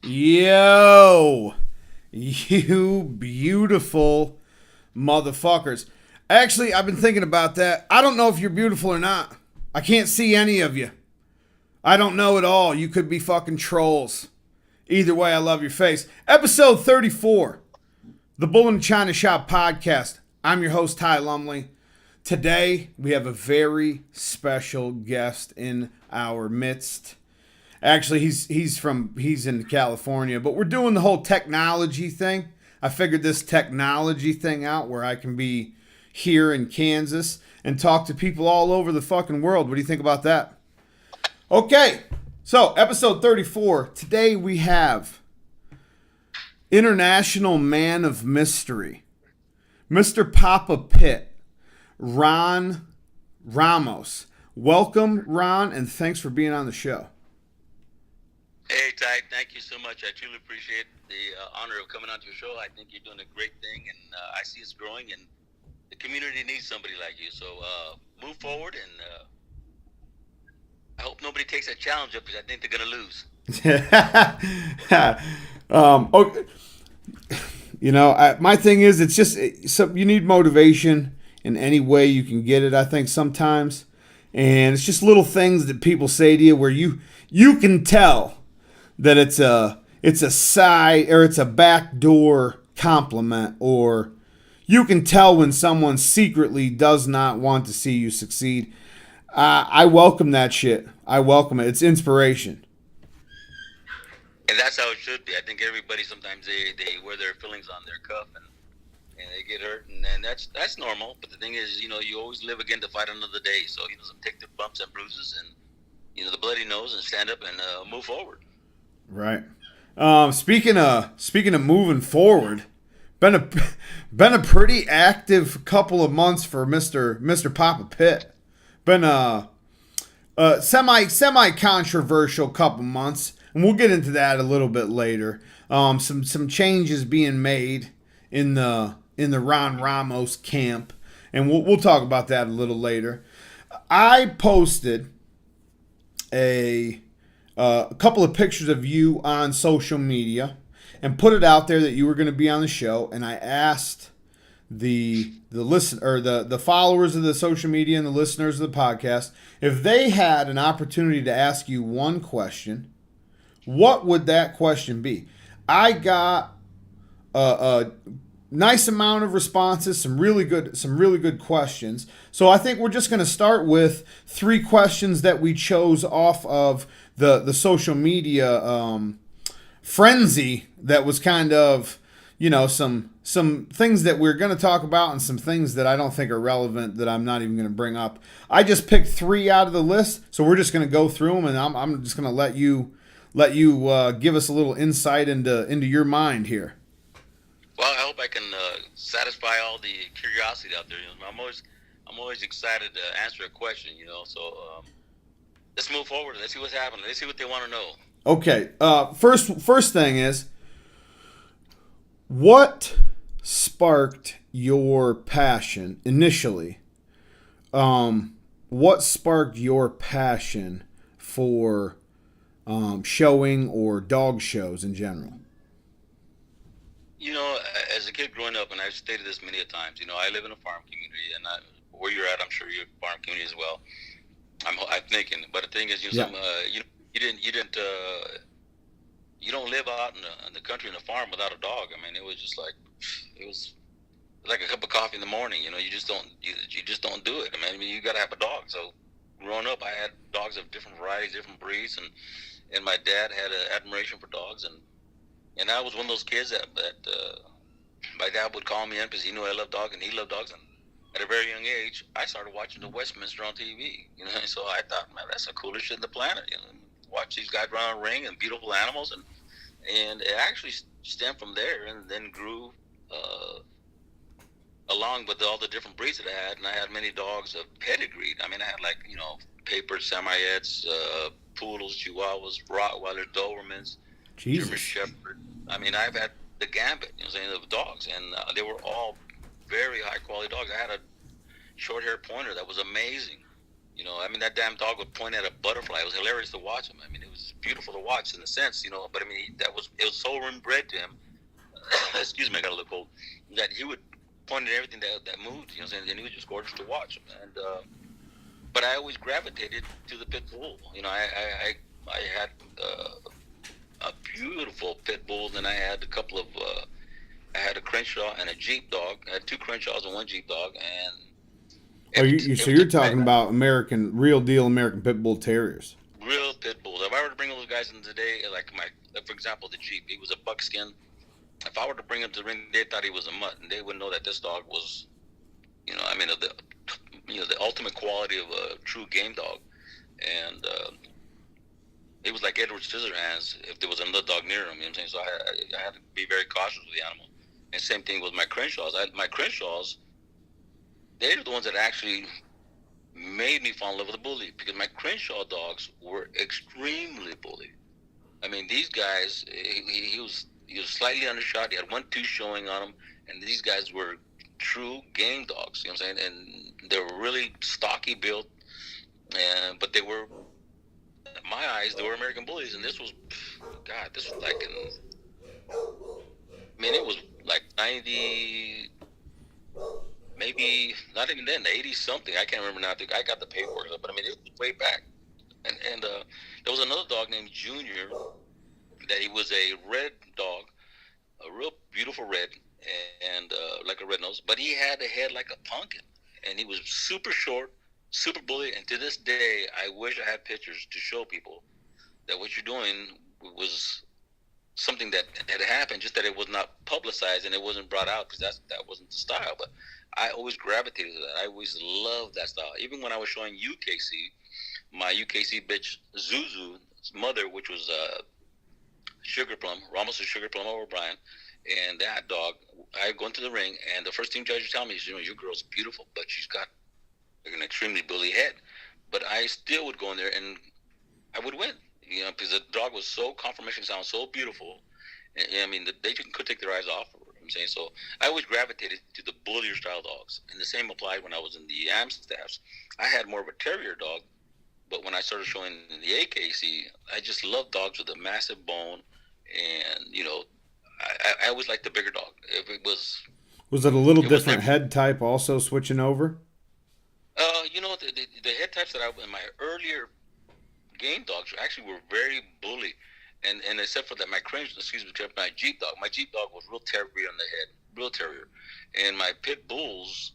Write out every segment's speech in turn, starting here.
Yo, you beautiful motherfuckers. Actually, I've been thinking about that. I don't know if you're beautiful or not. I can't see any of you. I don't know at all. You could be fucking trolls. Either way, I love your face. Episode 34, the Bull-NA-ChinaShop podcast. I'm your host, Ty Lumley. Today, we have a very special guest in our midst. Actually, he's in California, but we're doing the whole technology thing. I figured this technology thing out where I can be here in Kansas and talk to people all over the fucking world. What do you think about that? Okay, so episode 34. Today we have International Man of Mystery, Mr. Papa Pitt, Ron Ramos. Welcome, Ron, and thanks for being on the show. Hey, Ty, thank you so much. I truly appreciate the honor of coming onto your show. I think you're doing a great thing, and I see it's growing, and the community needs somebody like you. So move forward, and I hope nobody takes that challenge up because I think they're going to lose. Okay. You know, my thing is, it's just you need motivation in any way you can get it, I think, sometimes. And it's just little things that people say to you where you can tell that it's a side or it's a backdoor compliment, or you can tell when someone secretly does not want to see you succeed. I welcome that shit. I welcome it. It's inspiration. And that's how it should be. I think everybody sometimes they wear their feelings on their cuff and they get hurt, and that's normal. But the thing is, you always live again to fight another day. So take the bumps and bruises and the bloody nose and stand up and move forward. Right. Speaking of moving forward, been a pretty active couple of months for Mr. Papa Pitt. Been a semi controversial couple months, and we'll get into that a little bit later. Some changes being made in the Ron Ramos camp, and we'll talk about that a little later. I posted a couple of pictures of you on social media and put it out there that you were going to be on the show, and I asked the followers of the social media and the listeners of the podcast if they had an opportunity to ask you one question, what would that question be? I got a nice amount of responses, some really good questions. So I think we're just going to start with 3 questions that we chose off of the social media frenzy that was kind of, some things that we're going to talk about and some things that I don't think are relevant that I'm not even going to bring up. I just picked 3 out of the list, so we're just going to go through them, and I'm just going to let you give us a little insight into your mind here. Well, I hope I can satisfy all the curiosity out there. I'm always excited to answer a question. So let's move forward. Let's see what's happening. Let's see what they want to know. Okay. First thing is, what sparked your passion initially? What sparked your passion for showing or dog shows in general? As a kid growing up, and I've stated this many a times, I live in a farm community, and where you're at, I'm sure you're a farm community as well. I'm thinking, but the thing is, you don't live out in the country in a farm without a dog. I mean, it was like a cup of coffee in the morning. You just don't do it. I mean, you got to have a dog. So growing up, I had dogs of different varieties, different breeds, and my dad had an admiration for dogs, and I was one of those kids that my dad would call me in because he knew I loved dogs and he loved dogs. And at a very young age, I started watching the Westminster on TV. So I thought, man, that's the coolest shit in the planet. Watch these guys run a ring and beautiful animals, and it actually stemmed from there and then grew along with all the different breeds that I had. And I had many dogs of pedigree. I mean, I had paper Samoyeds, poodles, Chihuahuas, Rottweilers, Dobermans, German Shepherd. I mean, I've had the gambit, of dogs, and they were all very high quality dogs. I had a short-haired pointer that was amazing, You know, I mean, that damn dog would point at a butterfly. It was hilarious to watch him. I mean, it was beautiful to watch in a sense, you know. But I mean, it was so inbred to him. Excuse me, I got a little cold. That he would point at everything that moved. You know, what I'm saying, and he was just gorgeous to watch. And but I always gravitated to the pit bull. You know, I had a beautiful pit bull. Then I had a couple of I had a Crenshaw and a Jeep dog. I had two Crenshaws and one Jeep dog, and Oh, so you're talking about American, real deal American Pit Bull Terriers. real pit bulls. If I were to bring those guys in today, like for example, the Jeep, he was a buckskin. If I were to bring him to the ring, they thought he was a mutt, and they would know that this dog was, you know, I mean, the ultimate quality of a true game dog. And it was like Edward Scissorhands if there was another dog near him. You know what I'm saying? So I had to be very cautious with the animal. And same thing with my Crenshaws. My Crenshaws, they're the ones that actually made me fall in love with the bully, because my Crenshaw dogs were extremely bully. I mean, these guys, he was slightly undershot. He had 1 tooth showing on him, and these guys were true game dogs. You know what I'm saying? And they were really stocky built, but they were, in my eyes, they were American bullies. And this was like it was like 90. Maybe not even then, 80 something. I can't remember now. I got the paperwork, but I mean, it was way back. And there was another dog named Junior, that he was a red dog, a real beautiful red, and like a red nose, but he had a head like a pumpkin, and he was super short, super bully. And to this day, I wish I had pictures to show people that what you're doing was something that had happened, just that it was not publicized and it wasn't brought out, because that wasn't the style. But I always gravitated to that. I always loved that style. Even when I was showing UKC, my UKC bitch Zuzu's mother, which was Sugar Plum, Ramos' Sugar Plum O'Brien, and that dog, I go into the ring, and the first thing judge would tell me is, you know, your girl's beautiful, but she's got an extremely bully head. But I still would go in there and I would win, you know, because the dog was so confirmation sound, so beautiful. And, I mean, they could take their eyes off of her. I'm saying, so I always gravitated to the bullier style dogs, and the same applied when I was in the Amstaffs. I had more of a terrier dog, but when I started showing in the AKC, I just loved dogs with a massive bone, and you know, I always liked the bigger dog. If it was it a little different head type also switching over? You know, the head types that in my earlier game dogs actually were very bully. And except for that, my Jeep dog. My Jeep dog was real terrier on the head, real terrier. And my pit bulls,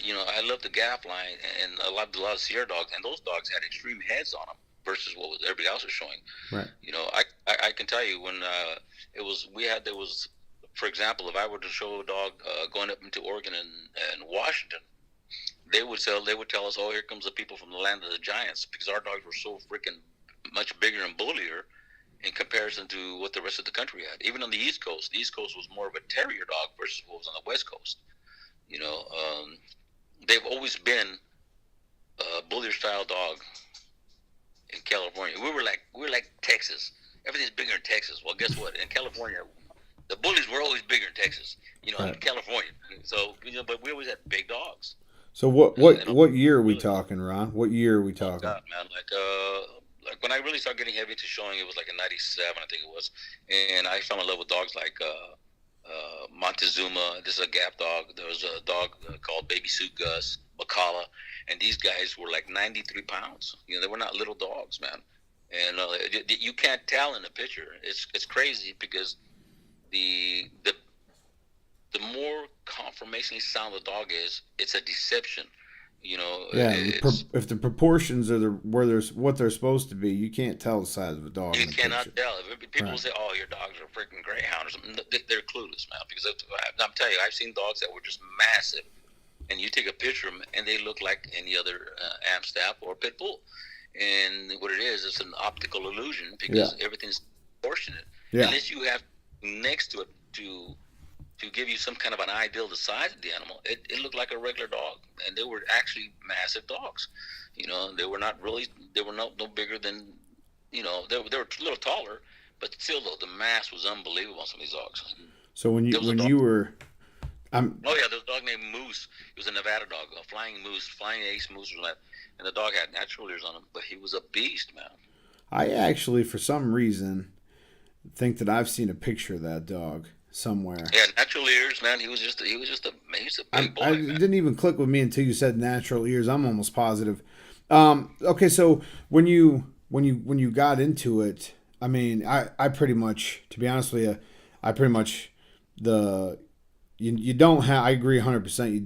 you know, I love the gap line and a lot of Sierra dogs, and those dogs had extreme heads on them versus what everybody else was showing. Right. You know, I can tell you when there was, for example, if I were to show a dog going up into Oregon and Washington, they would tell us, oh, here comes the people from the land of the giants, because our dogs were so freaking much bigger and bullier in comparison to what the rest of the country had. Even on the East Coast was more of a terrier dog versus what was on the West Coast. You know, they've always been a bullier style dog in California. We're like Texas. Everything's bigger in Texas. Well, guess what? In California, the bullies were always bigger in Texas. You know, in California. So, you know, but we always had big dogs. So what year are we talking, Ron? What year are we talking? God, man, like when I really started getting heavy to showing, it was like in '97, I think it was, and I fell in love with dogs like Montezuma. This is a gap dog. There was a dog called Baby Suit Gus, Bacala, and these guys were like 93 pounds. You know, they were not little dogs, man. And you can't tell in the picture. It's crazy, because the more conformationally sound the dog is, it's a deception. You know, if the proportions are what they're supposed to be, you can't tell the size of a dog. You cannot tell. People say, "Oh, your dogs are freaking greyhound" or something. They're clueless, man. Because I'm telling you, I've seen dogs that were just massive, and you take a picture of them, and they look like any other Amstaff or pit bull. And what it is, it's an optical illusion, because everything's proportionate. Yeah. Unless you have next to it to give you some kind of an idea of the size of the animal, it looked like a regular dog, and they were actually massive dogs. You know, they were no bigger than, you know, they were a little taller, but still though, the mass was unbelievable on some of these dogs. So when you were, there was a dog named Moose. It was a Nevada dog, a flying moose, flying ace moose. and the dog had natural ears on him, but he was a beast, man. I actually, for some reason, think that I've seen a picture of that dog somewhere. Yeah, natural ears, man. He was just a big boy, It man. didn't even click with me until you said natural ears. I'm almost positive. Okay, so when you got into it, I mean, I pretty much, to be honest with you, I pretty much you don't have. I agree 100%. You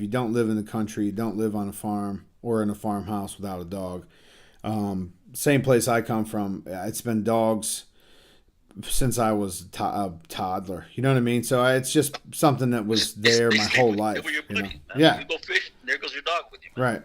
don't live in the country. You don't live on a farm or in a farmhouse without a dog. Same place I come from. It's been dogs since I was a toddler. You know what I mean? So it's just something that was there my whole life. They were your You know? buddies, man. Yeah. You go fishing, there goes your dog with you, man. Right.